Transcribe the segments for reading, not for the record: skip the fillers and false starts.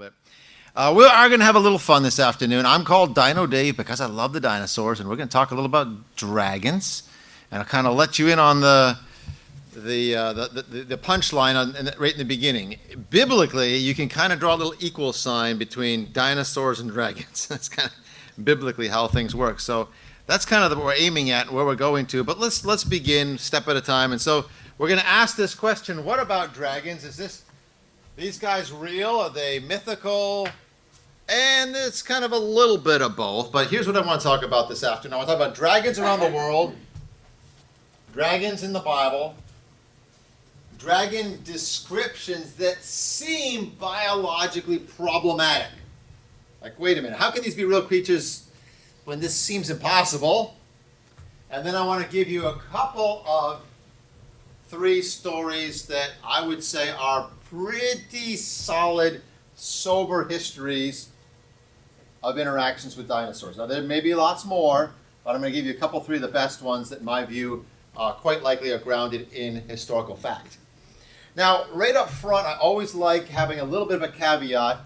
bit. We are going to have a little fun this afternoon. I'm called Dino Dave because I love the dinosaurs, and we're going to talk a little about dragons, and I'll kind of let you in on the punchline right in the beginning. Biblically, you can kind of draw a little equal sign between dinosaurs and dragons. That's kind of biblically how things work. So that's kind of what we're aiming at and where we're going to. But let's begin step at a time. And so we're going to ask this question: what about dragons? These guys real? Are they mythical? And it's kind of a little bit of both. But here's what I want to talk about this afternoon. I want to talk about dragons around the world, dragons in the Bible, dragon descriptions that seem biologically problematic. Like, wait a minute, how can these be real creatures when this seems impossible? And then I want to give you a couple of 3 stories that I would say are pretty solid, sober histories of interactions with dinosaurs. Now, there may be lots more, but I'm going to give you a couple, 3 of the best ones that, in my view, quite likely are grounded in historical fact. Now, right up front, I always like having a little bit of a caveat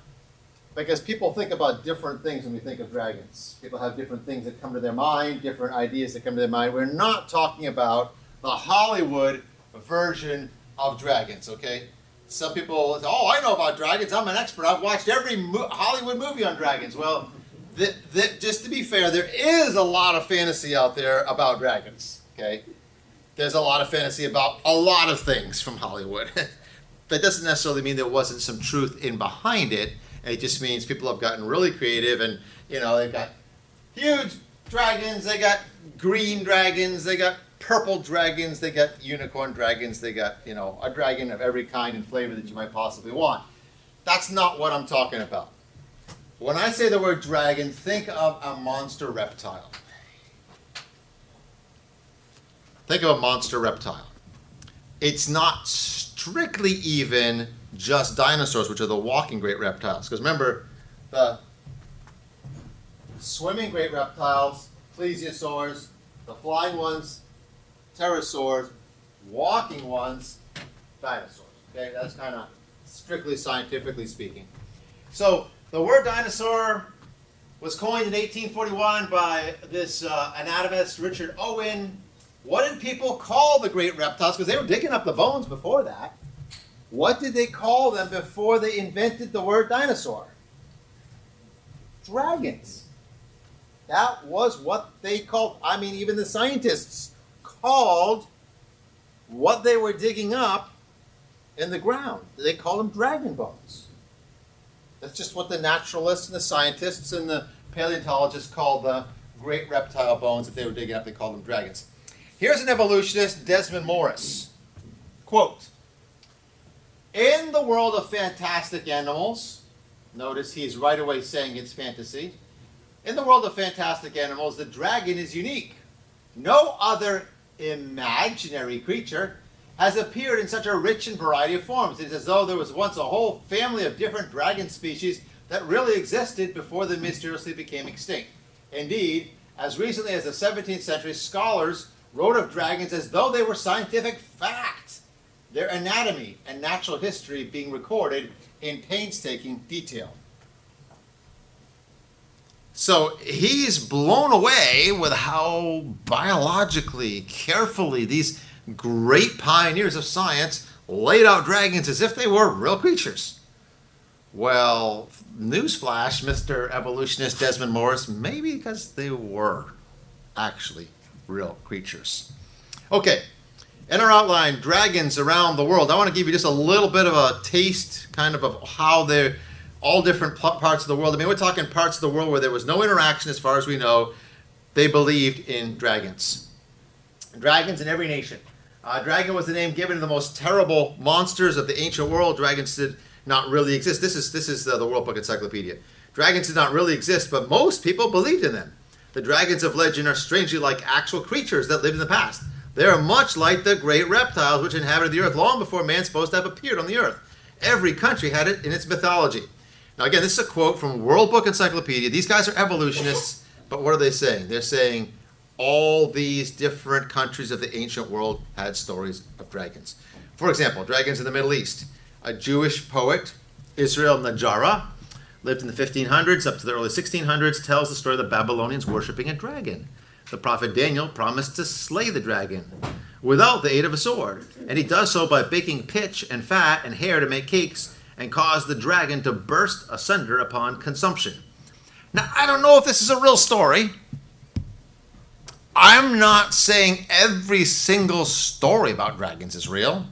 because people think about different things when we think of dragons. People have different things that come to their mind, different ideas that come to their mind. We're not talking about the Hollywood version of dragons, okay? Some people say, oh, I know about dragons. I'm an expert. I've watched every Hollywood movie on dragons. Well, just to be fair, there is a lot of fantasy out there about dragons, okay? There's a lot of fantasy about a lot of things from Hollywood. That doesn't necessarily mean there wasn't some truth in behind it. It just means people have gotten really creative and, they've got huge dragons, they got green dragons, they got purple dragons, they got unicorn dragons, they got, a dragon of every kind and flavor that you might possibly want. That's not what I'm talking about. When I say the word dragon, think of a monster reptile. Think of a monster reptile. It's not strictly even just dinosaurs, which are the walking great reptiles. Because remember, the swimming great reptiles, plesiosaurs, the flying ones, pterosaurs, walking ones, dinosaurs. Okay, that's kind of strictly scientifically speaking. So the word dinosaur was coined in 1841 by this anatomist, Richard Owen. What did people call the great reptiles? Because they were digging up the bones before that. What did they call them before they invented the word dinosaur? Dragons. That was what they called, even the scientists called what they were digging up in the ground. They called them dragon bones. That's just what the naturalists and the scientists and the paleontologists called the great reptile bones that they were digging up. They called them dragons. Here's an evolutionist, Desmond Morris. Quote, "In the world of fantastic animals," notice he's right away saying it's fantasy. "In the world of fantastic animals, the dragon is unique. No other imaginary creature has appeared in such a rich and variety of forms. It's as though there was once a whole family of different dragon species that really existed before they mysteriously became extinct. Indeed, as recently as the 17th century, scholars wrote of dragons as though they were scientific fact, their anatomy and natural history being recorded in painstaking detail." So he's blown away with how biologically, carefully these great pioneers of science laid out dragons as if they were real creatures. Well, newsflash, Mr. Evolutionist Desmond Morris, maybe because they were actually real creatures. Okay, in our outline, dragons around the world. I want to give you just a little bit of a taste kind of how they're all different parts of the world. We're talking parts of the world where there was no interaction as far as we know. They believed in dragons. Dragons in every nation. Dragon was the name given to the most terrible monsters of the ancient world. Dragons did not really exist. This is the World Book Encyclopedia. Dragons did not really exist, but most people believed in them. The dragons of legend are strangely like actual creatures that lived in the past. They are much like the great reptiles which inhabited the earth long before man's supposed to have appeared on the earth. Every country had it in its mythology. Now again, this is a quote from World Book Encyclopedia. These guys are evolutionists, but what are they saying? They're saying all these different countries of the ancient world had stories of dragons. For example, dragons in the Middle East. A Jewish poet, Israel Najara, lived in the 1500s up to the early 1600s, tells the story of the Babylonians worshiping a dragon. The prophet Daniel promised to slay the dragon without the aid of a sword, and he does so by baking pitch and fat and hair to make cakes and cause the dragon to burst asunder upon consumption. Now, I don't know if this is a real story. I'm not saying every single story about dragons is real,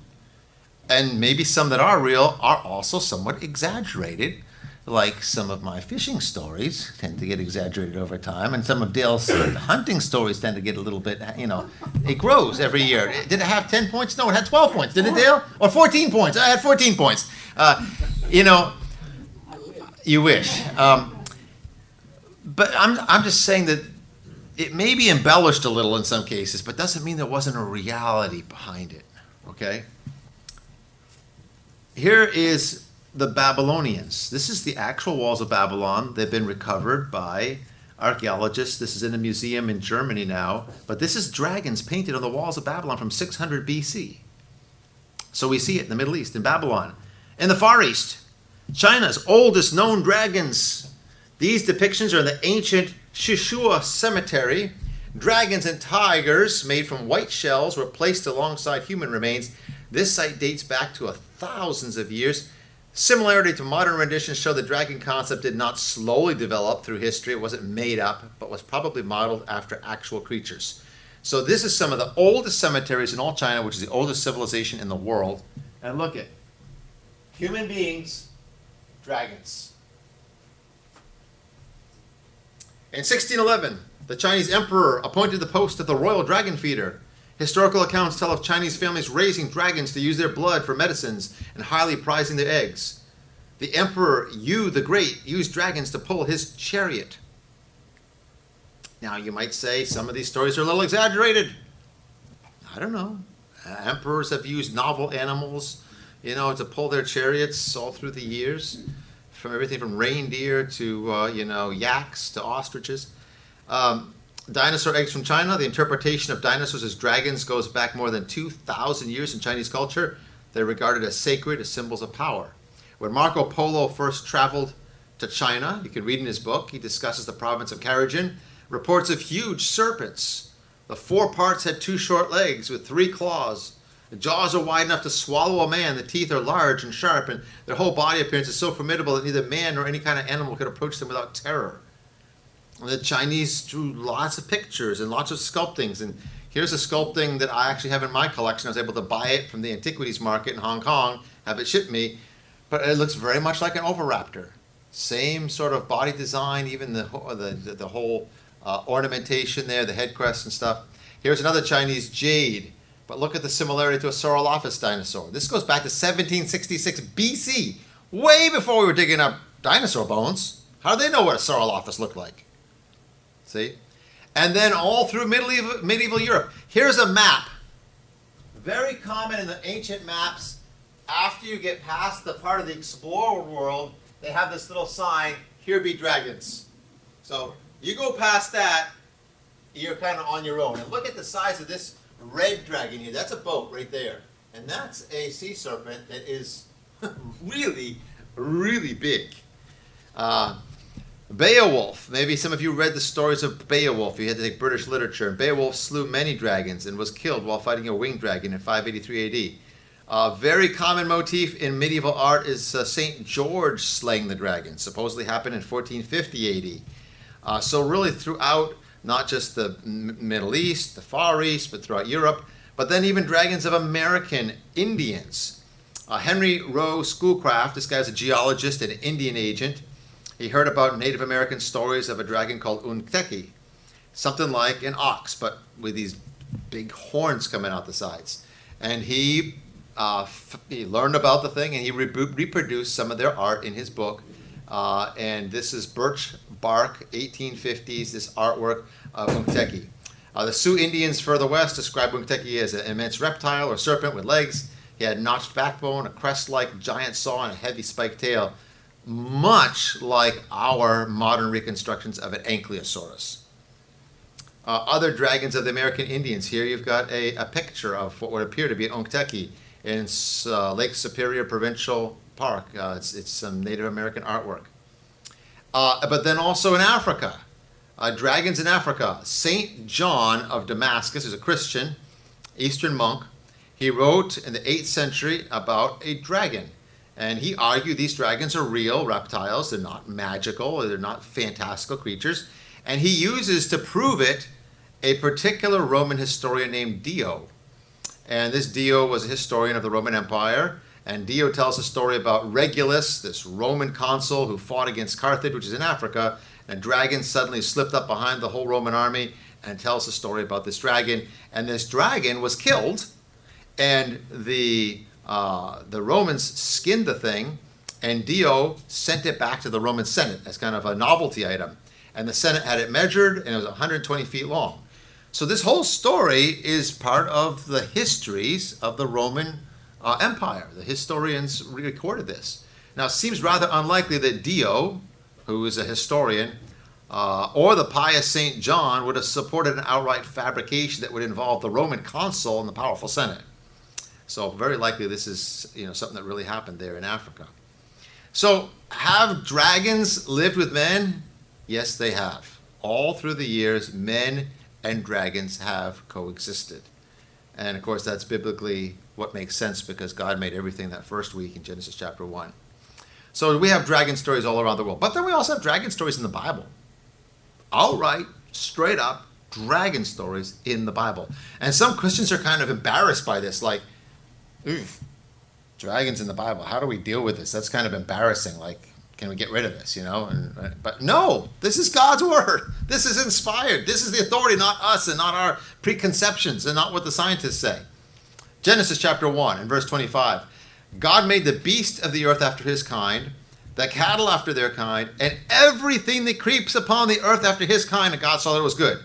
and maybe some that are real are also somewhat exaggerated, like some of my fishing stories tend to get exaggerated over time, and some of Dale's hunting stories tend to get a little bit, it grows every year. Did it have 10 points? No, it had 12 points. Did it, Dale? Or 14 points? I had 14 points. You wish. But I'm just saying that it may be embellished a little in some cases, but doesn't mean there wasn't a reality behind it, okay? Here is the Babylonians. This is the actual walls of Babylon. They've been recovered by archaeologists. This is in a museum in Germany now, but this is dragons painted on the walls of Babylon from 600 BC. So we see it in the Middle East, in Babylon. In the Far East, China's oldest known dragons. These depictions are in the ancient Shishua Cemetery. Dragons and tigers made from white shells were placed alongside human remains. This site dates back to thousands of years. Similarity to modern renditions show the dragon concept did not slowly develop through history. It wasn't made up, but was probably modeled after actual creatures. So this is some of the oldest cemeteries in all China, which is the oldest civilization in the world. And look at human beings, dragons. In 1611, the Chinese emperor appointed the post of the royal dragon feeder. Historical accounts tell of Chinese families raising dragons to use their blood for medicines and highly prizing their eggs. The emperor Yu the Great used dragons to pull his chariot. Now you might say some of these stories are a little exaggerated. I don't know. Emperors have used novel animals, to pull their chariots all through the years. From everything from reindeer to, yaks to ostriches. Dinosaur eggs from China. The interpretation of dinosaurs as dragons goes back more than 2,000 years in Chinese culture. They're regarded as sacred, as symbols of power. When Marco Polo first traveled to China, you can read in his book, he discusses the province of Karajan, reports of huge serpents. The four parts had 2 short legs with 3 claws. The jaws are wide enough to swallow a man. The teeth are large and sharp, and their whole body appearance is so formidable that neither man nor any kind of animal could approach them without terror. And the Chinese drew lots of pictures and lots of sculptings. And here's a sculpting that I actually have in my collection. I was able to buy it from the antiquities market in Hong Kong, have it shipped me. But it looks very much like an Oviraptor. Same sort of body design, even the whole ornamentation there, the head crest and stuff. Here's another Chinese jade. But look at the similarity to a Saurolophus dinosaur. This goes back to 1766 BC, way before we were digging up dinosaur bones. How do they know what a Saurolophus looked like? See? And then all through medieval Europe. Here's a map. Very common in the ancient maps. After you get past the part of the explorer world, they have this little sign, here be dragons. So you go past that, you're kind of on your own. And look at the size of this red dragon here. That's a boat right there. And that's a sea serpent that is really, really big. Beowulf. Maybe some of you read the stories of Beowulf. You had to take British literature. And Beowulf slew many dragons and was killed while fighting a winged dragon in 583 AD. Very common motif in medieval art is St. George slaying the dragon. Supposedly happened in 1450 AD. So really throughout not just the Middle East, the Far East, but throughout Europe, but then even dragons of American Indians. Henry Rowe Schoolcraft, this guy's a geologist and an Indian agent. He heard about Native American stories of a dragon called Unteki, something like an ox, but with these big horns coming out the sides. And he learned about the thing, and he reproduced some of their art in his book. And this is birch bark, 1850s, this artwork of Unteki. The Sioux Indians further west describe Unteki as an immense reptile or serpent with legs. He had notched backbone, a crest-like giant saw, and a heavy spiked tail, much like our modern reconstructions of an ankylosaurus. Other dragons of the American Indians. Here you've got a picture of what would appear to be an Unteki in Lake Superior Provincial Park. It's some Native American artwork. But then also in Africa, dragons in Africa. Saint John of Damascus is a Christian, Eastern monk. He wrote in the 8th century about a dragon. And he argued these dragons are real reptiles. They're not magical. They're not fantastical creatures. And he uses to prove it a particular Roman historian named Dio. And this Dio was a historian of the Roman Empire. And Dio tells a story about Regulus, this Roman consul who fought against Carthage, which is in Africa. And a dragon suddenly slipped up behind the whole Roman army, and tells a story about this dragon. And this dragon was killed. And the Romans skinned the thing, and Dio sent it back to the Roman Senate as kind of a novelty item. And the Senate had it measured, and it was 120 feet long. So this whole story is part of the histories of the Roman Empire. The historians recorded this. Now, it seems rather unlikely that Dio, who is a historian, or the pious St. John would have supported an outright fabrication that would involve the Roman consul and the powerful Senate. So very likely this is something that really happened there in Africa. So have dragons lived with men? Yes, they have. All through the years, men and dragons have coexisted. And of course, that's biblically what makes sense because God made everything that first week in Genesis chapter 1. So we have dragon stories all around the world. But then we also have dragon stories in the Bible. Outright, straight up, dragon stories in the Bible. And some Christians are kind of embarrassed by this, like, dragons in the Bible. How do we deal with this? That's kind of embarrassing. Like, can we get rid of this, But no, this is God's word. This is inspired. This is the authority, not us and not our preconceptions and not what the scientists say. Genesis chapter 1 and verse 25. God made the beast of the earth after his kind, the cattle after their kind, and everything that creeps upon the earth after his kind, and God saw that it was good.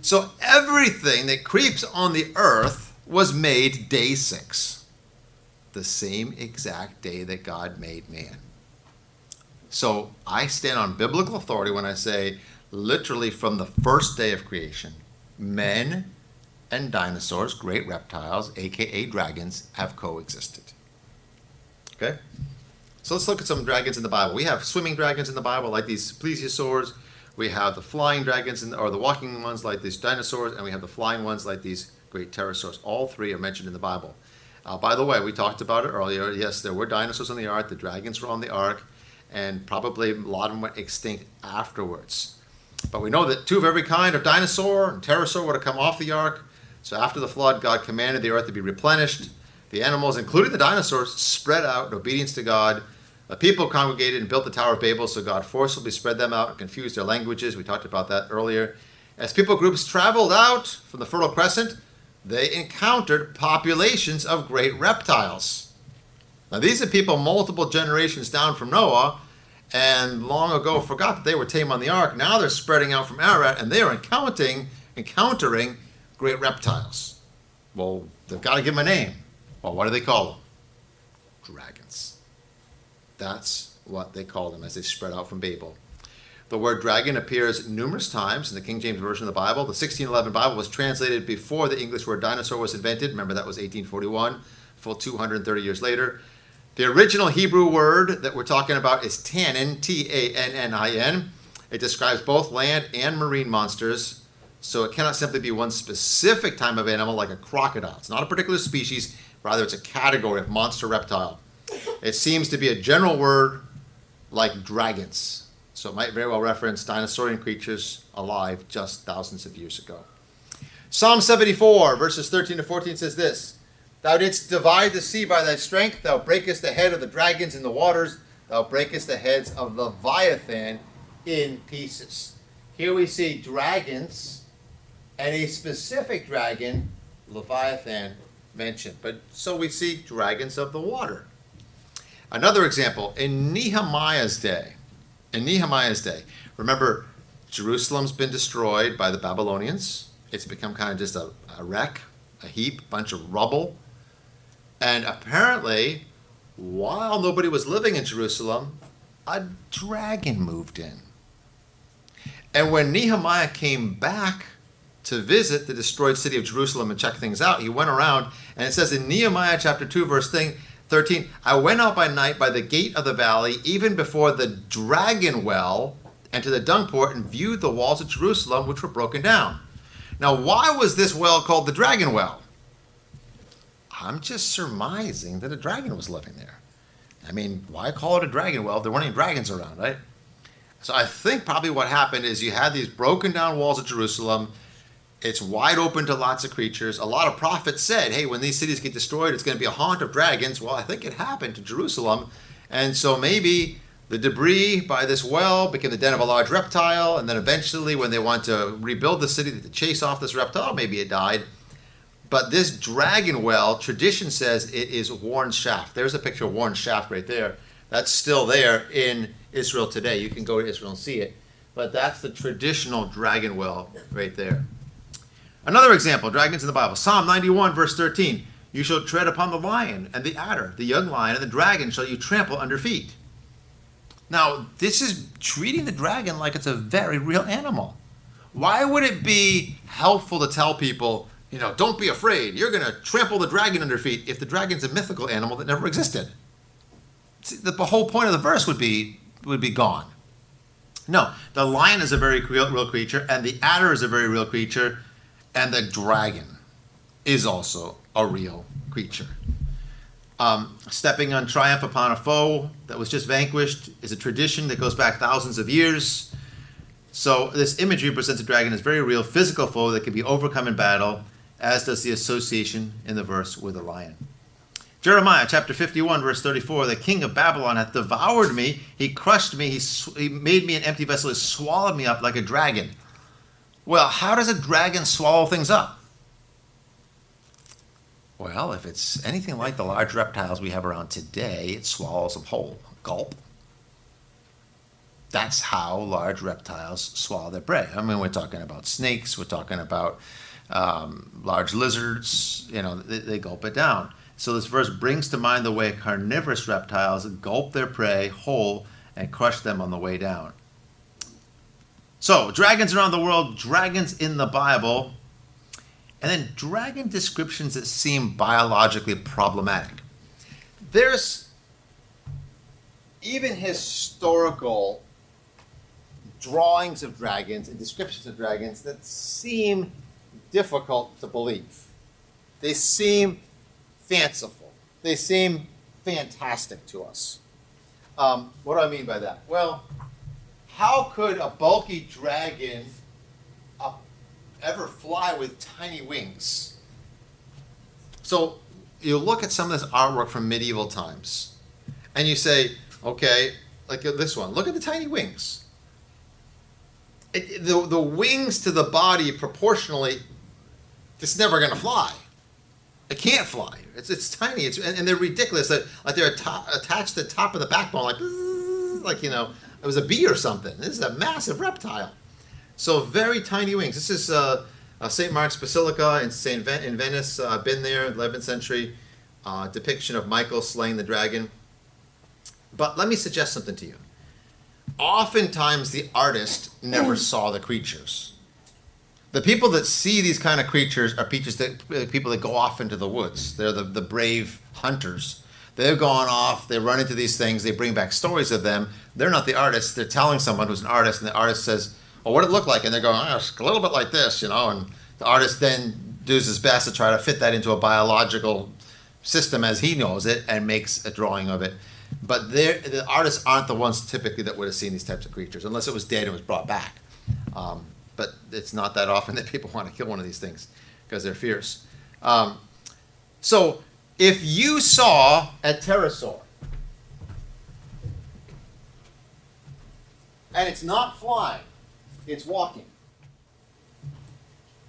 So everything that creeps on the earth was made day 6. The same exact day that God made man. So I stand on biblical authority when I say literally from the first day of creation, men and dinosaurs, great reptiles, aka dragons, have coexisted. Okay? So let's look at some dragons in the Bible. We have swimming dragons in the Bible like these plesiosaurs. We have the flying dragons or the walking ones like these dinosaurs, and we have the flying ones like these great pterosaurs. All three are mentioned in the Bible. By the way, we talked about it earlier. Yes, there were dinosaurs on the ark. The dragons were on the ark. And probably a lot of them went extinct afterwards. But we know that 2 of every kind of dinosaur and pterosaur would have come off the ark. So after the flood, God commanded the earth to be replenished. The animals, including the dinosaurs, spread out in obedience to God. The people congregated and built the Tower of Babel, so God forcibly spread them out and confused their languages. We talked about that earlier. As people groups traveled out from the Fertile Crescent, they encountered populations of great reptiles. Now, these are people multiple generations down from Noah, and long ago forgot that they were tame on the ark. Now they're spreading out from Ararat, and they are encountering great reptiles. Well, they've got to give them a name. Well, what do they call them? Dragons. That's what they call them as they spread out from Babel. The word dragon appears numerous times in the King James Version of the Bible. The 1611 Bible was translated before the English word dinosaur was invented. Remember, that was 1841, full 230 years later. The original Hebrew word that we're talking about is tannin, T-A-N-N-I-N. It describes both land and marine monsters, so it cannot simply be one specific type of animal like a crocodile. It's not a particular species, rather it's a category of monster reptile. It seems to be a general word like dragons. So it might very well reference dinosaurian creatures alive just thousands of years ago. Psalm 74, verses 13 to 14 says this: Thou didst divide the sea by thy strength. Thou breakest the head of the dragons in the waters. Thou breakest the heads of Leviathan in pieces. Here we see dragons and a specific dragon, Leviathan, mentioned. But so we see dragons of the water. Another example, in Nehemiah's day, remember, Jerusalem's been destroyed by the Babylonians. It's become kind of just a wreck, a heap, bunch of rubble. And apparently, while nobody was living in Jerusalem, a dragon moved in. And when Nehemiah came back to visit the destroyed city of Jerusalem and check things out, he went around, and it says in Nehemiah chapter 2, verse 13, I went out by night by the gate of the valley, even before the dragon well, and to the dung port and viewed the walls of Jerusalem, which were broken down. Now, why was this well called the dragon well? I'm just surmising that a dragon was living there. I mean, why call it a dragon well if there weren't any dragons around, right? So I think probably what happened is you had these broken down walls of Jerusalem. It's wide open to lots of creatures. A lot of prophets said, hey, when these cities get destroyed, it's going to be a haunt of dragons. Well, I think it happened to Jerusalem. And so maybe the debris by this well became the den of a large reptile. And then eventually when they want to rebuild the city to chase off this reptile, maybe it died. But this dragon well, tradition says it is Warren's shaft. There's a picture of Warren's shaft right there. That's still there in Israel today. You can go to Israel and see it. But that's the traditional dragon well right there. Another example, dragons in the Bible. Psalm 91, verse 13. You shall tread upon the lion and the adder, the young lion and the dragon shall you trample under feet. Now, this is treating the dragon like it's a very real animal. Why would it be helpful to tell people, don't be afraid, you're going to trample the dragon under feet, if the dragon's a mythical animal that never existed? See, the whole point of the verse would be gone. No, the lion is a very real creature, and the adder is a very real creature, and the dragon is also a real creature. Stepping on triumph upon a foe that was just vanquished is a tradition that goes back thousands of years. So this imagery presents a dragon as a very real physical foe that can be overcome in battle, as does the association in the verse with a lion. Jeremiah chapter 51, verse 34, the king of Babylon hath devoured me, he crushed me, he made me an empty vessel, he swallowed me up like a dragon. Well, how does a dragon swallow things up? Well, if it's anything like the large reptiles we have around today, it swallows them whole. Gulp. That's how large reptiles swallow their prey. I mean, we're talking about snakes, we're talking about large lizards, they gulp it down. So this verse brings to mind the way carnivorous reptiles gulp their prey whole and crush them on the way down. So, dragons around the world, dragons in the Bible, and then dragon descriptions that seem biologically problematic. There's even historical drawings of dragons and descriptions of dragons that seem difficult to believe. They seem fanciful. They seem fantastic to us. What do I mean by that? Well, how could a bulky dragon ever fly with tiny wings? So you look at some of this artwork from medieval times, and you say, okay, like this one, look at the tiny wings. The wings to the body proportionally, it's never going to fly. It can't fly. It's tiny. And they're ridiculous. Like they're attached to the top of the backbone, like it was a bee or something. This is a massive reptile. So very tiny wings. This is St. Mark's Basilica in Venice. I've been there, 11th century depiction of Michael slaying the dragon. But let me suggest something to you. Oftentimes the artist never saw the creatures. The people that see these kind of creatures are people that go off into the woods. They're the brave hunters. They've gone off, they run into these things, they bring back stories of them. They're not the artists, they're telling someone who's an artist, and the artist says, well, what did it look like? And they're going, it's a little bit like this, and the artist then does his best to try to fit that into a biological system as he knows it and makes a drawing of it. But the artists aren't the ones typically that would have seen these types of creatures, unless it was dead and was brought back. But it's not that often that people want to kill one of these things because they're fierce. So if you saw a pterosaur and it's not flying, it's walking,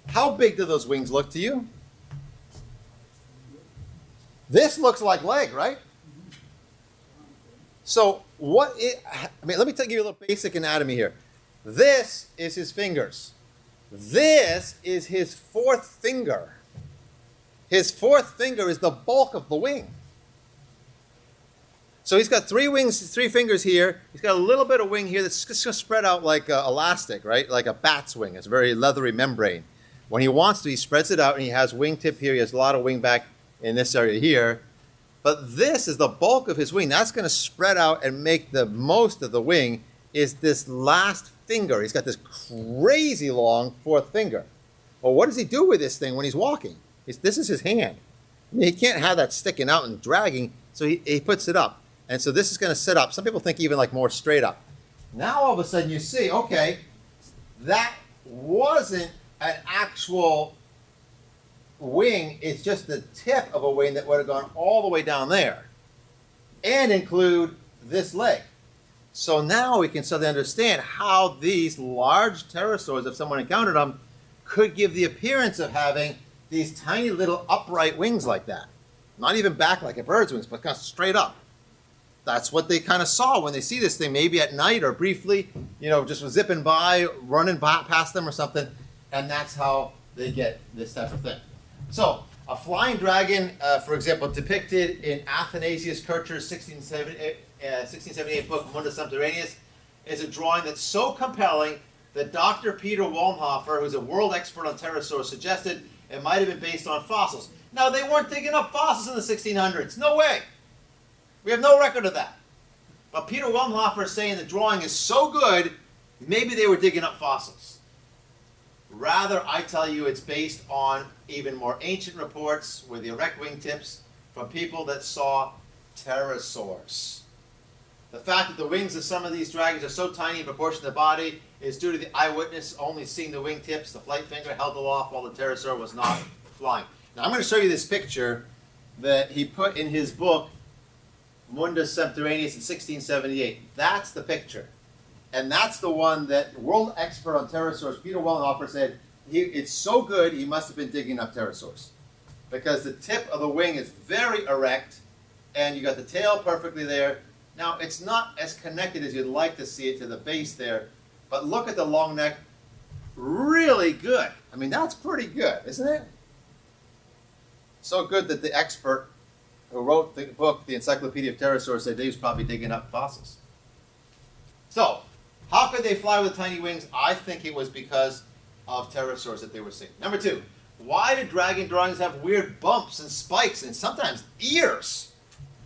how big do those wings look to you? This looks like leg, right? So let me give you a little basic anatomy here. This is his fingers. This is his fourth finger. His fourth finger is the bulk of the wing. So he's got 3 fingers here. He's got a little bit of wing here that's just going to spread out like elastic, right? Like a bat's wing. It's a very leathery membrane. When he wants to, he spreads it out, and he has wingtip here. He has a lot of wing back in this area here. But this is the bulk of his wing. That's going to spread out and make the most of the wing is this last finger. He's got this crazy long fourth finger. Well, what does he do with this thing when he's walking? This is his hand. I mean, he can't have that sticking out and dragging, so he puts it up. And so this is going to sit up. Some people think even like more straight up. Now all of a sudden you see, okay, that wasn't an actual wing. It's just the tip of a wing that would have gone all the way down there and include this leg. So now we can suddenly understand how these large pterosaurs, if someone encountered them, could give the appearance of having these tiny little upright wings like that. Not even back like a bird's wings, but kind of straight up. That's what they kind of saw when they see this thing, maybe at night or briefly, just zipping by, running past them or something. And that's how they get this type of thing. So a flying dragon, for example, depicted in Athanasius Kircher's 1678 book, Mundus Subterraneus, is a drawing that's so compelling that Dr. Peter Wollenhofer, who's a world expert on pterosaurs, suggested it might have been based on fossils. Now, they weren't digging up fossils in the 1600s. No way. We have no record of that. But Peter Wollenhofer is saying the drawing is so good, maybe they were digging up fossils. Rather, I tell you, it's based on even more ancient reports with the erect wingtips from people that saw pterosaurs. The fact that the wings of some of these dragons are so tiny in proportion to the body is due to the eyewitness only seeing the wingtips, the flight finger held aloft while the pterosaur was not flying. Now I'm going to show you this picture that he put in his book, Mundus Subterraneus in 1678. That's the picture. And that's the one that world expert on pterosaurs, Peter Wollenhofer, said, it's so good he must have been digging up pterosaurs. Because the tip of the wing is very erect, and you got the tail perfectly there. Now, it's not as connected as you'd like to see it to the base there, but look at the long neck. Really good. I mean, that's pretty good, isn't it? So good that the expert who wrote the book, the Encyclopedia of Pterosaurs, said he was probably digging up fossils. So, how could they fly with tiny wings? I think it was because of pterosaurs that they were seeing. Number two, why do dragon drawings have weird bumps and spikes and sometimes ears?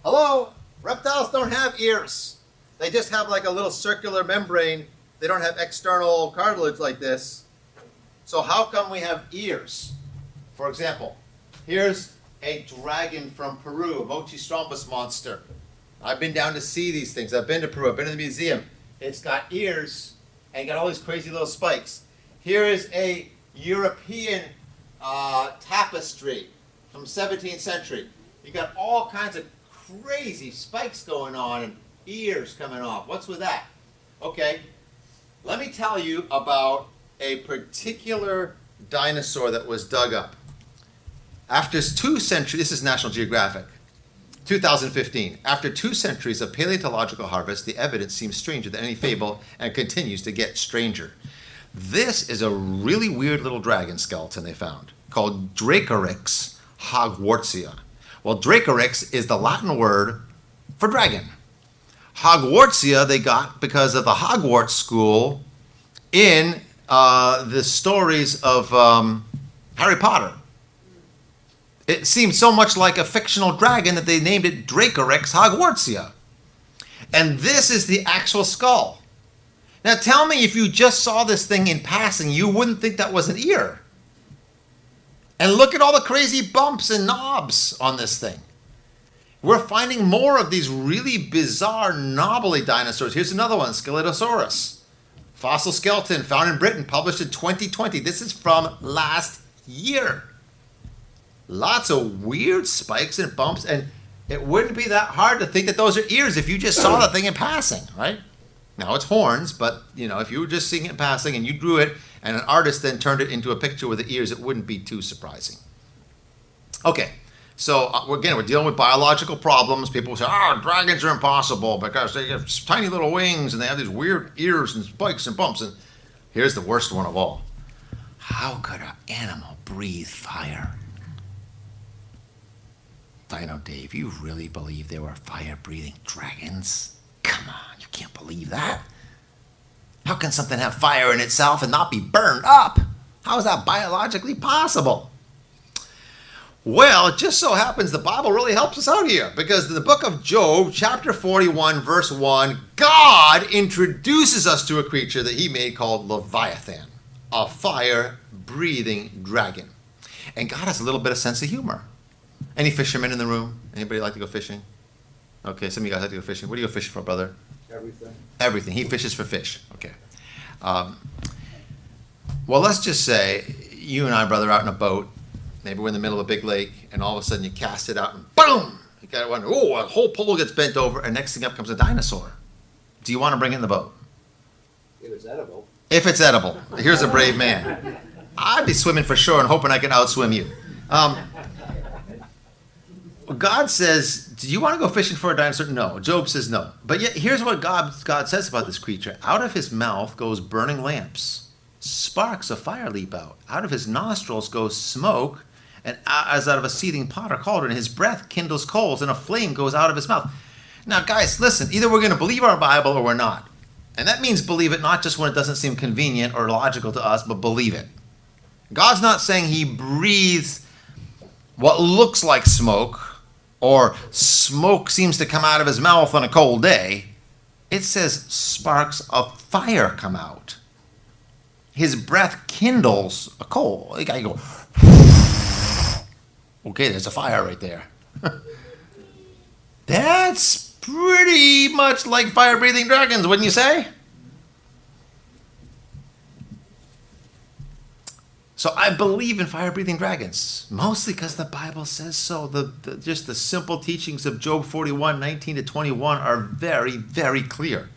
Hello? Reptiles don't have ears. They just have like a little circular membrane. They don't have external cartilage like this. So how come we have ears? For example, here's a dragon from Peru, a Mochistropus monster. I've been down to see these things. I've been to Peru. I've been to the museum. It's got ears and got all these crazy little spikes. Here is a European tapestry from 17th century. You got all kinds of crazy spikes going on and ears coming off. What's with that? Okay, let me tell you about a particular dinosaur that was dug up. After 2 centuries, this is National Geographic, 2015. After 2 centuries of paleontological harvest, the evidence seems stranger than any fable and continues to get stranger. This is a really weird little dragon skeleton they found called Dracoryx hogwartsia. Well, Dracoryx is the Latin word for dragon. Hogwartsia they got because of the Hogwarts school in the stories of Harry Potter. It seemed so much like a fictional dragon that they named it Dracoryx hogwartsia. And this is the actual skull. Now tell me, if you just saw this thing in passing, you wouldn't think that was an ear. And look at all the crazy bumps and knobs on this thing. We're finding more of these really bizarre knobbly dinosaurs. Here's another one, Scelidosaurus. Fossil skeleton found in Britain, published in 2020. This is from last year. Lots of weird spikes and bumps, and it wouldn't be that hard to think that those are ears if you just saw the thing in passing, right? Now it's horns, but if you were just seeing it in passing and you drew it and an artist then turned it into a picture with the ears, it wouldn't be too surprising. Okay, so we're dealing with biological problems. People say, dragons are impossible because they have tiny little wings and they have these weird ears and spikes and bumps. And here's the worst one of all. How could an animal breathe fire? Dino Dave, you really believe there were fire-breathing dragons? Come on, you can't believe that. How can something have fire in itself and not be burned up? How is that biologically possible? Well, it just so happens the Bible really helps us out here, because in the book of Job, chapter 41, verse 1, God introduces us to a creature that he made called Leviathan, a fire-breathing dragon. And God has a little bit of sense of humor. Any fishermen in the room? Anybody like to go fishing? Okay, some of you guys like to go fishing. What do you go fishing for, brother? Everything. Everything. He fishes for fish. Okay. Well, let's just say you and I, brother, out in a boat. Maybe we're in the middle of a big lake, and all of a sudden you cast it out, and boom! You got one. Oh, a whole pole gets bent over, and next thing up comes a dinosaur. Do you want to bring it in the boat? If it's edible. If it's edible. Here's a brave man. I'd be swimming for sure and hoping I can outswim you. God says, do you want to go fishing for a dinosaur? No. Job says no. But yet, here's what God says about this creature. Out of his mouth goes burning lamps. Sparks of fire leap out. Out of his nostrils goes smoke, and as out of a seething pot or cauldron, his breath kindles coals, and a flame goes out of his mouth. Now, guys, listen. Either we're going to believe our Bible or we're not. And that means believe it not just when it doesn't seem convenient or logical to us, but believe it. God's not saying he breathes what looks like smoke, or smoke seems to come out of his mouth on a cold day. It says sparks of fire come out. His breath kindles a coal. You gotta go, okay, there's a fire right there. That's pretty much like fire-breathing dragons, wouldn't you say? So I believe in fire-breathing dragons, mostly because the Bible says so. Just the simple teachings of Job 41, 19 to 21 are very, very clear.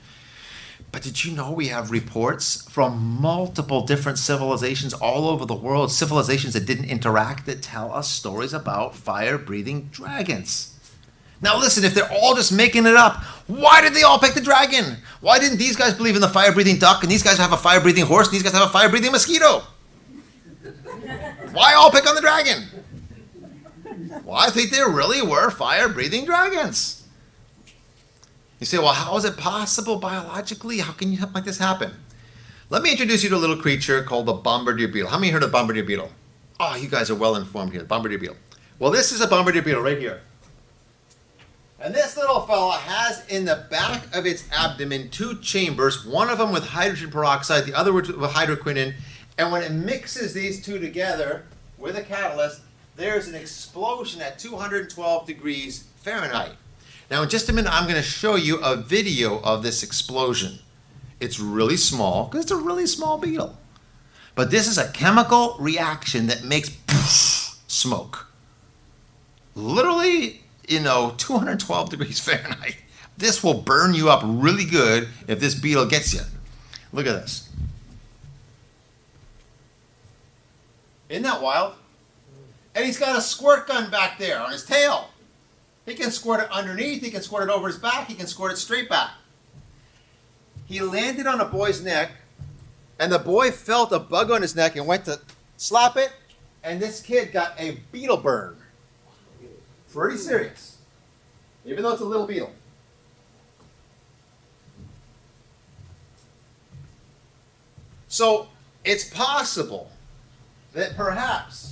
But did you know we have reports from multiple different civilizations all over the world, civilizations that didn't interact, that tell us stories about fire-breathing dragons? Now listen, if they're all just making it up, why did they all pick the dragon? Why didn't these guys believe in the fire-breathing duck, and these guys have a fire-breathing horse, and these guys have a fire-breathing mosquito? Why all pick on the dragon? Well, I think there really were fire-breathing dragons. You say, well, how is it possible biologically? How can something like this happen? Let me introduce you to a little creature called the bombardier beetle. How many heard of the bombardier beetle? Oh, you guys are well informed here. The bombardier beetle. Well, this is a bombardier beetle right here. And this little fella has in the back of its abdomen two chambers, one of them with hydrogen peroxide, the other with hydroquinone. And when it mixes these two together with a catalyst, there's an explosion at 212 degrees Fahrenheit. Now, in just a minute, I'm going to show you a video of this explosion. It's really small, because it's a really small beetle. But this is a chemical reaction that makes smoke. Literally, 212 degrees Fahrenheit. This will burn you up really good if this beetle gets you. Look at this. Isn't that wild? And he's got a squirt gun back there on his tail. He can squirt it underneath, he can squirt it over his back, he can squirt it straight back. He landed on a boy's neck, and the boy felt a bug on his neck and went to slap it, and this kid got a beetle burn. Pretty serious. Even though it's a little beetle. So, it's possible that perhaps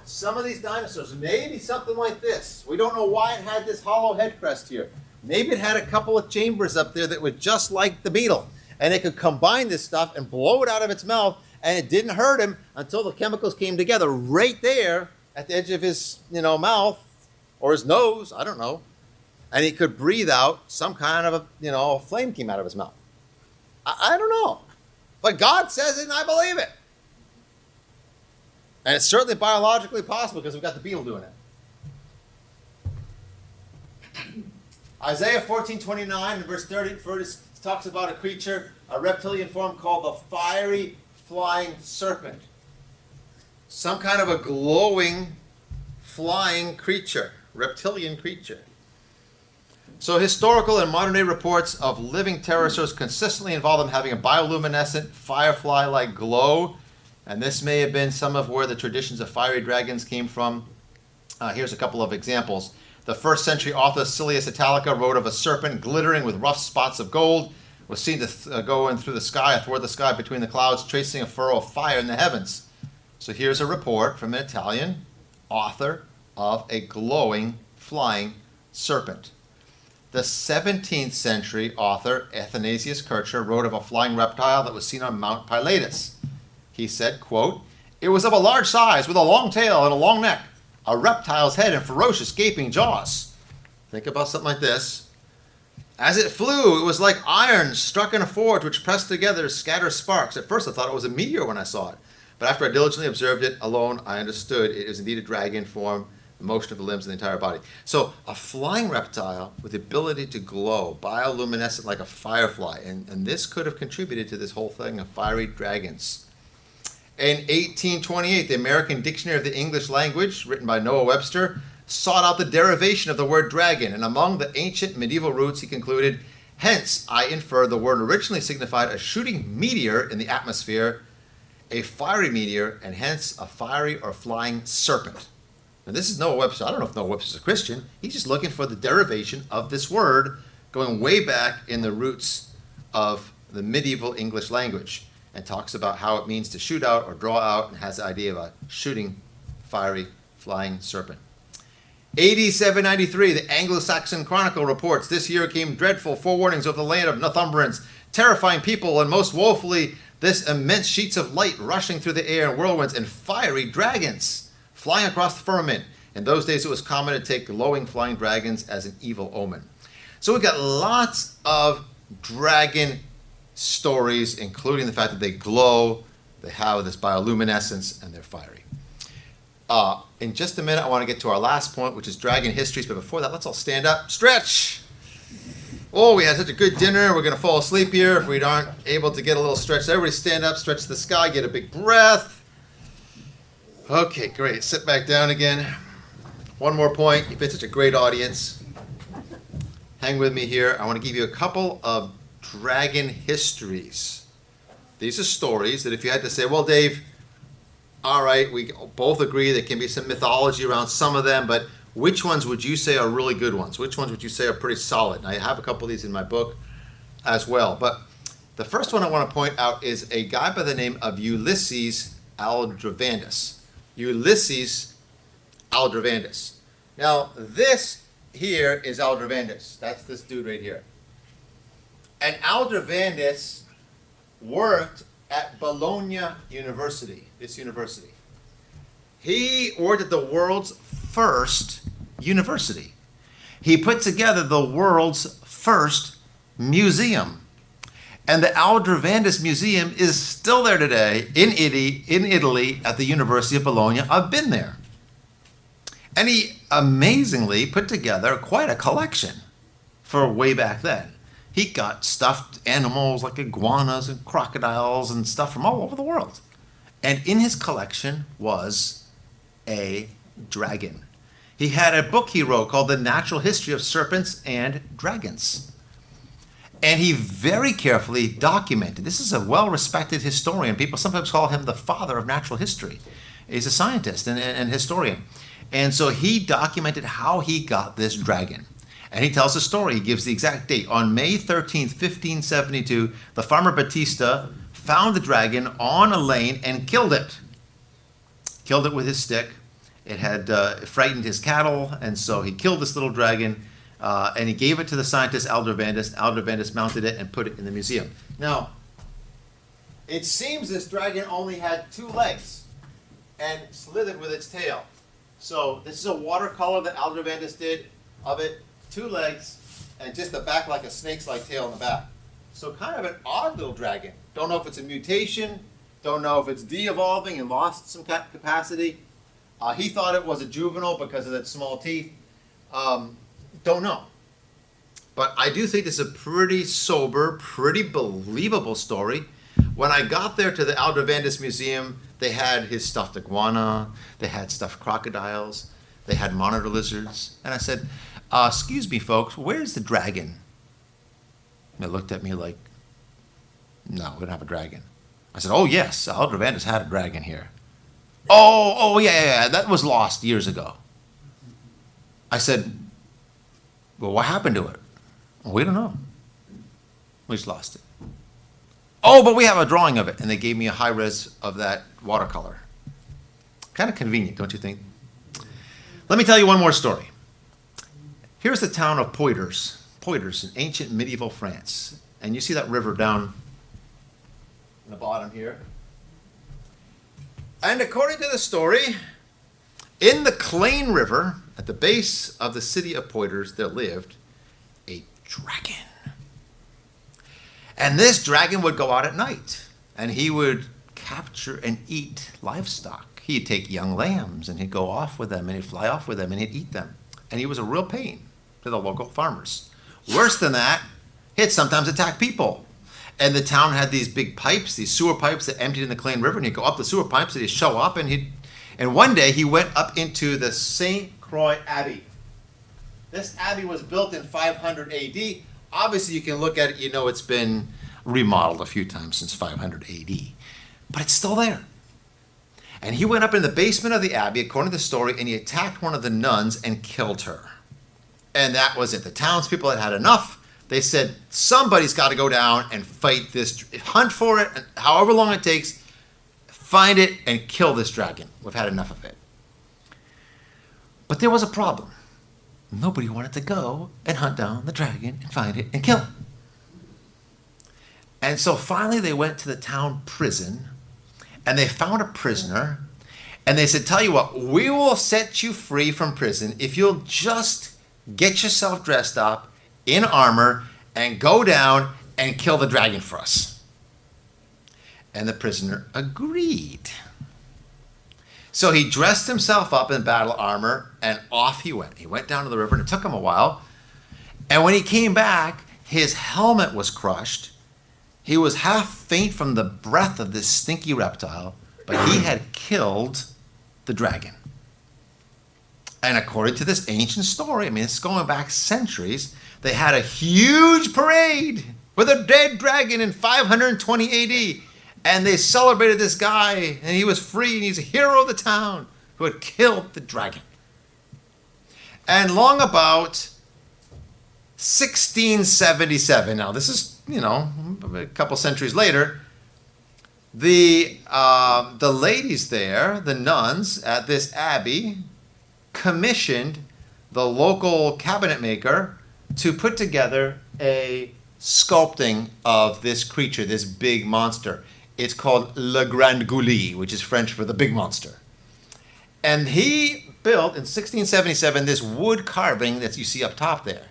some of these dinosaurs, maybe something like this. We don't know why it had this hollow head crest here. Maybe it had a couple of chambers up there that were just like the beetle. And it could combine this stuff and blow it out of its mouth, and it didn't hurt him until the chemicals came together right there at the edge of his, mouth or his nose, I don't know. And he could breathe out some kind of a flame came out of his mouth. I don't know. But God says it and I believe it. And it's certainly biologically possible because we've got the beetle doing it. Isaiah 14:29 verse 30 talks about a creature, a reptilian form called the fiery flying serpent. Some kind of a glowing flying creature, reptilian creature. So historical and modern day reports of living pterosaurs consistently involve them having a bioluminescent firefly-like glow. And this may have been some of where the traditions of fiery dragons came from. Here's a couple of examples. The first century author Silius Italica wrote of a serpent glittering with rough spots of gold, was seen to go in through the sky, athwart the sky between the clouds, tracing a furrow of fire in the heavens. So here's a report from an Italian author of a glowing flying serpent. The 17th century author Athanasius Kircher wrote of a flying reptile that was seen on Mount Pilatus. He said, quote, "It was of a large size with a long tail and a long neck, a reptile's head and ferocious gaping jaws." Think about something like this. "As it flew, it was like iron struck in a forge which pressed together to scatter sparks. At first I thought it was a meteor when I saw it, but after I diligently observed it alone, I understood it is indeed a dragon form, the motion of the limbs and the entire body." So a flying reptile with the ability to glow, bioluminescent like a firefly, and this could have contributed to this whole thing of fiery dragons. In 1828, the American Dictionary of the English Language, written by Noah Webster, sought out the derivation of the word dragon, and among the ancient medieval roots he concluded, "Hence I infer the word originally signified a shooting meteor in the atmosphere, a fiery meteor, and hence a fiery or flying serpent." Now this is Noah Webster. I don't know if Noah Webster's a Christian. He's just looking for the derivation of this word going way back in the roots of the medieval English language, and talks about how it means to shoot out or draw out, and has the idea of a shooting, fiery, flying serpent. AD 793, the Anglo-Saxon Chronicle reports, "This year came dreadful forewarnings of the land of Northumbrians, terrifying people, and most woefully this immense sheets of light rushing through the air and whirlwinds and fiery dragons flying across the firmament. In those days it was common to take glowing flying dragons as an evil omen." So we've got lots of dragon stories, including the fact that they glow, they have this bioluminescence, and they're fiery. In just a minute, I want to get to our last point, which is dragon histories. But before that, let's all stand up, stretch. Oh, we had such a good dinner. We're going to fall asleep here if we aren't able to get a little stretch. So everybody stand up, stretch the sky, get a big breath. Okay, great. Sit back down again. One more point. You've been such a great audience. Hang with me here. I want to give you a couple of dragon histories. These are stories that if you had to say, well, Dave, all right, we both agree there can be some mythology around some of them, but which ones would you say are really good ones? Which ones would you say are pretty solid? And I have a couple of these in my book as well. But the first one I want to point out is a guy by the name of Ulysses Aldrovandus. Ulysses Aldrovandus. Now, this here is Aldrovandus. That's this dude right here. And Aldrovandus worked at Bologna University, this university. He worked at the world's first university. He put together the world's first museum. And the Aldrovandus Museum is still there today in Italy at the University of Bologna. I've been there. And he amazingly put together quite a collection for way back then. He got stuffed animals like iguanas and crocodiles and stuff from all over the world. And in his collection was a dragon. He had a book he wrote called The Natural History of Serpents and Dragons. And he very carefully documented. This is a well-respected historian. People sometimes call him the father of natural history. He's a scientist and historian. And so he documented how he got this dragon. And he tells a story. He gives the exact date. On May 13th, 1572, the farmer Battista found the dragon on a lane and killed it. Killed it with his stick. It had frightened his cattle, and so he killed this little dragon, and he gave it to the scientist Aldrovandus. Aldrovandus mounted it and put it in the museum. Now, it seems this dragon only had 2 legs and slithered with its tail. So this is a watercolor that Aldrovandus did of it. 2 legs, and just the back like a snake's-like tail in the back. So kind of an odd little dragon. Don't know if it's a mutation. Don't know if it's de-evolving and lost some capacity. He thought it was a juvenile because of its small teeth. Don't know. But I do think this is a pretty sober, pretty believable story. When I got there to the Aldrovandus Museum, they had his stuffed iguana, they had stuffed crocodiles, they had monitor lizards, and I said, excuse me, folks, where's the dragon? And they looked at me like, no, we don't have a dragon. I said, oh, yes, Aldrovandus had a dragon here. Oh, yeah, that was lost years ago. I said, well, what happened to it? Well, we don't know. We just lost it. Oh, but we have a drawing of it. And they gave me a high res of that watercolor. Kind of convenient, don't you think? Let me tell you one more story. Here's the town of Poitiers in ancient medieval France. And you see that river down in the bottom here. And according to the story, in the Clain River, at the base of the city of Poitiers, there lived a dragon. And this dragon would go out at night, and he would capture and eat livestock. He'd take young lambs, and he'd go off with them, and he'd fly off with them, and he'd eat them. And he was a real pain to the local farmers. Worse than that, he'd sometimes attack people. And the town had these big pipes, these sewer pipes that emptied in the Clain River, and he'd go up the sewer pipes, and he'd show up, and one day he went up into the St. Croix Abbey. This abbey was built in 500 AD. Obviously, you can look at it, you know it's been remodeled a few times since 500 AD. But it's still there. And he went up in the basement of the abbey, according to the story, and he attacked one of the nuns and killed her. And that was it. The townspeople had had enough. They said, somebody's got to go down and fight this, hunt for it, and however long it takes, find it and kill this dragon. We've had enough of it. But there was a problem. Nobody wanted to go and hunt down the dragon and find it and kill it. And so finally they went to the town prison and they found a prisoner and they said, tell you what, we will set you free from prison if you'll just get yourself dressed up in armor and go down and kill the dragon for us. And the prisoner agreed. So he dressed himself up in battle armor and off he went. He went down to the river and it took him a while. And when he came back, his helmet was crushed. He was half faint from the breath of this stinky reptile, but he had killed the dragon. And according to this ancient story, I mean, it's going back centuries, they had a huge parade with a dead dragon in 520 AD. And they celebrated this guy, and he was free, and he's a hero of the town who had killed the dragon. And long about 1677, now this is, a couple centuries later, the ladies there, the nuns at this abbey, commissioned the local cabinet maker to put together a sculpting of this creature, this big monster. It's called Le Grand Gouli, which is French for the big monster. And he built in 1677 this wood carving that you see up top there.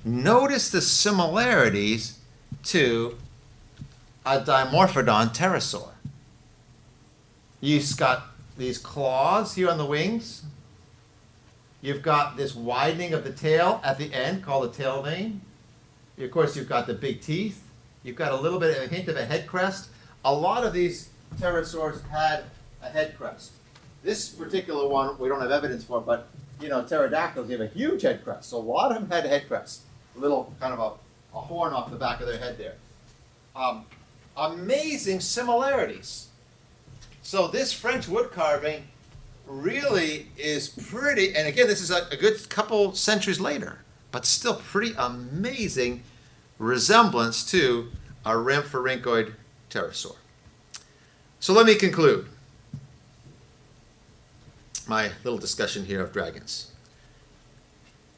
Notice the similarities to a Dimorphodon pterosaur. You've got these claws here on the wings. You've got this widening of the tail at the end called the tail vein. Of course, you've got the big teeth. You've got a little bit of a hint of a head crest. A lot of these pterosaurs had a head crest. This particular one, we don't have evidence for, but pterodactyls have a huge head crest. So a lot of them had a head crest. A little kind of a horn off the back of their head there. Amazing similarities. So this French wood carving really is pretty, and again, this is a good couple centuries later, but still pretty amazing resemblance to a rhamphorhynchoid pterosaur. So let me conclude my little discussion here of dragons.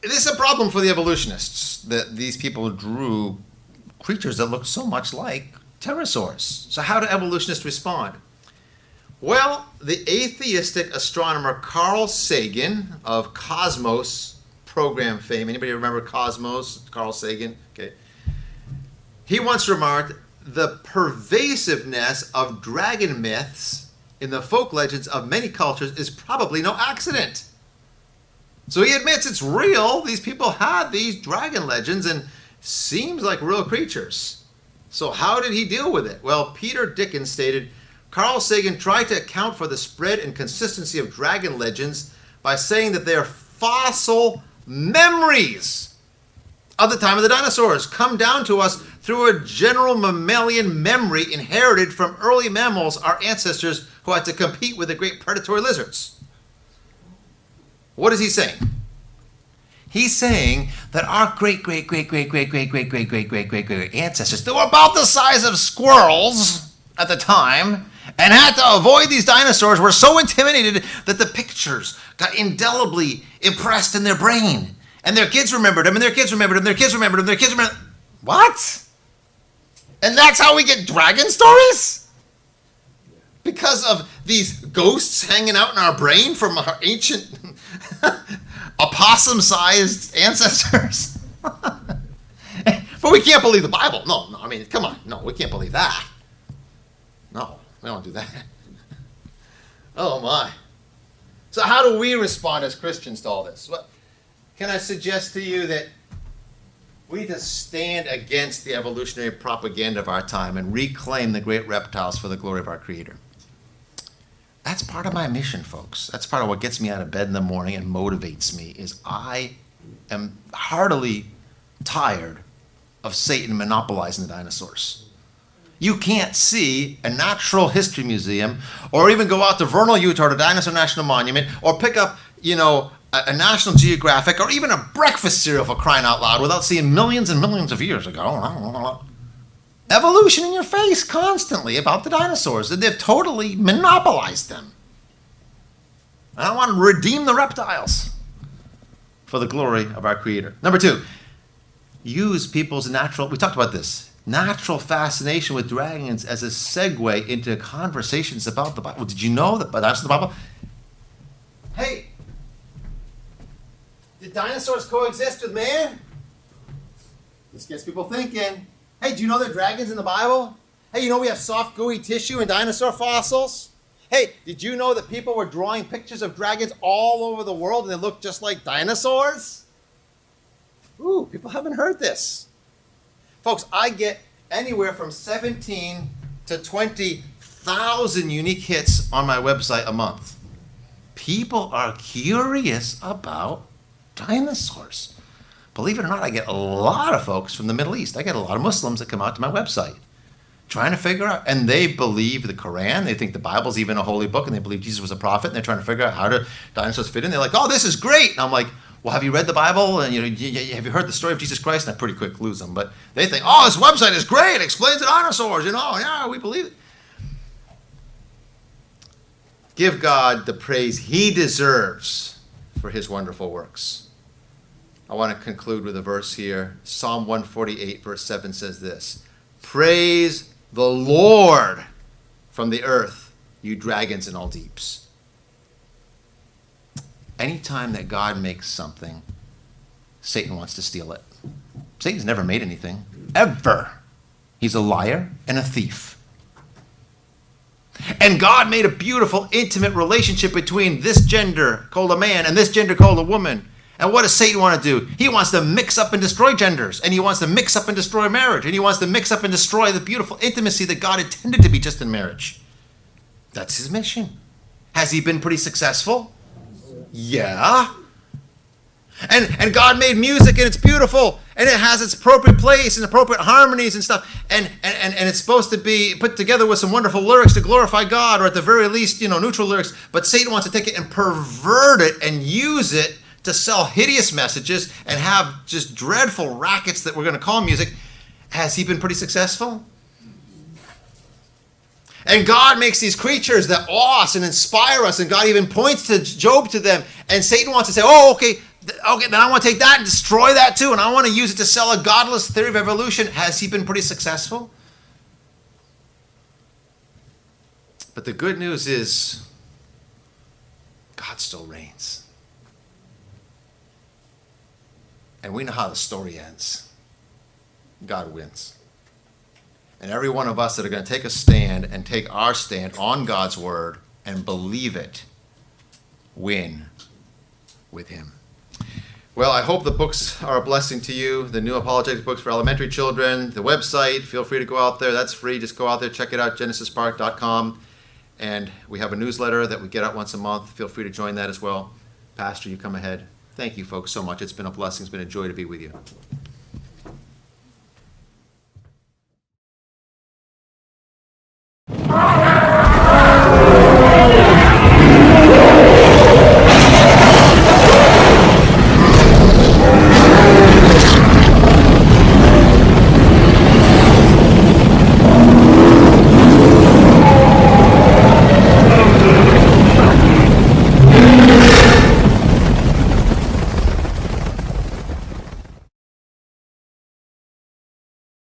This is a problem for the evolutionists, that these people drew creatures that look so much like pterosaurs. So how do evolutionists respond? Well, the atheistic astronomer Carl Sagan of Cosmos program fame, anybody remember Cosmos, Carl Sagan? Okay. He once remarked, the pervasiveness of dragon myths in the folk legends of many cultures is probably no accident. So he admits it's real. These people had these dragon legends and seems like real creatures. So how did he deal with it? Well, Peter Dickens stated, Carl Sagan tried to account for the spread and consistency of dragon legends by saying that they are fossil memories of the time of the dinosaurs, come down to us through a general mammalian memory inherited from early mammals, our ancestors who had to compete with the great predatory lizards. What is he saying? He's saying that our great ancestors, they were about the size of squirrels at the time, and had to avoid these dinosaurs, were so intimidated that the pictures got indelibly impressed in their brain. And their kids remembered them, and their kids remembered them, their kids remembered them, their kids remembered them. What? And that's how we get dragon stories? Because of these ghosts hanging out in our brain from our ancient opossum-sized ancestors? But we can't believe the Bible. No, I mean, come on. No, we can't believe that. No, we don't do that. Oh, my. So how do we respond as Christians to all this? What, can I suggest to you that we need to stand against the evolutionary propaganda of our time and reclaim the great reptiles for the glory of our Creator? That's part of my mission, folks. That's part of what gets me out of bed in the morning and motivates me, is I am heartily tired of Satan monopolizing the dinosaurs. You can't see a natural history museum or even go out to Vernal, Utah, to Dinosaur National Monument, or pick up, a National Geographic or even a breakfast cereal, for crying out loud, without seeing millions and millions of years ago. Evolution in your face constantly about the dinosaurs. They've totally monopolized them. And I want to redeem the reptiles for the glory of our Creator. Number 2, use people's we talked about this, natural fascination with dragons as a segue into conversations about the Bible. Did you know that that's the Bible? Hey, did dinosaurs coexist with man? This gets people thinking. Hey, do you know there are dragons in the Bible? Hey, you know we have soft, gooey tissue in dinosaur fossils? Hey, did you know that people were drawing pictures of dragons all over the world and they looked just like dinosaurs? Ooh, people haven't heard this. Folks, I get anywhere from 17 to 20,000 unique hits on my website a month. People are curious about dinosaurs. Believe it or not, I get a lot of folks from the Middle East. I get a lot of Muslims that come out to my website trying to figure out, and they believe the Quran. They think the Bible's even a holy book, and they believe Jesus was a prophet, and they're trying to figure out how do dinosaurs fit in. They're like, oh, this is great. And I'm like, well, have you read the Bible? And have you heard the story of Jesus Christ? And I pretty quick lose them. But they think, oh, this website is great. It explains the dinosaurs. Yeah, we believe it. Give God the praise He deserves for His wonderful works. I want to conclude with a verse here. Psalm 148, verse 7 says this: praise the Lord from the earth, you dragons in all deeps. Anytime that God makes something, Satan wants to steal it. Satan's never made anything, ever. He's a liar and a thief. And God made a beautiful, intimate relationship between this gender called a man and this gender called a woman. And what does Satan want to do? He wants to mix up and destroy genders. And he wants to mix up and destroy marriage. And he wants to mix up and destroy the beautiful intimacy that God intended to be just in marriage. That's his mission. Has he been pretty successful? Yeah. And God made music, and it's beautiful, and it has its appropriate place and appropriate harmonies and stuff, and it's supposed to be put together with some wonderful lyrics to glorify God, or at the very least, neutral lyrics. But Satan wants to take it and pervert it and use it to sell hideous messages and have just dreadful rackets that we're going to call music. Has he been pretty successful? And God makes these creatures that awe us and inspire us, and God even points to Job to them. And Satan wants to say, oh, okay, then I want to take that and destroy that too, and I want to use it to sell a godless theory of evolution. Has he been pretty successful? But the good news is God still reigns. And we know how the story ends. God wins. And every one of us that are going to take a stand and take our stand on God's word and believe it, win with him. Well, I hope the books are a blessing to you. The new apologetics books for elementary children, the website, feel free to go out there. That's free. Just go out there, check it out, genesispark.com. And we have a newsletter that we get out once a month. Feel free to join that as well. Pastor, you come ahead. Thank you, folks, so much. It's been a blessing. It's been a joy to be with you.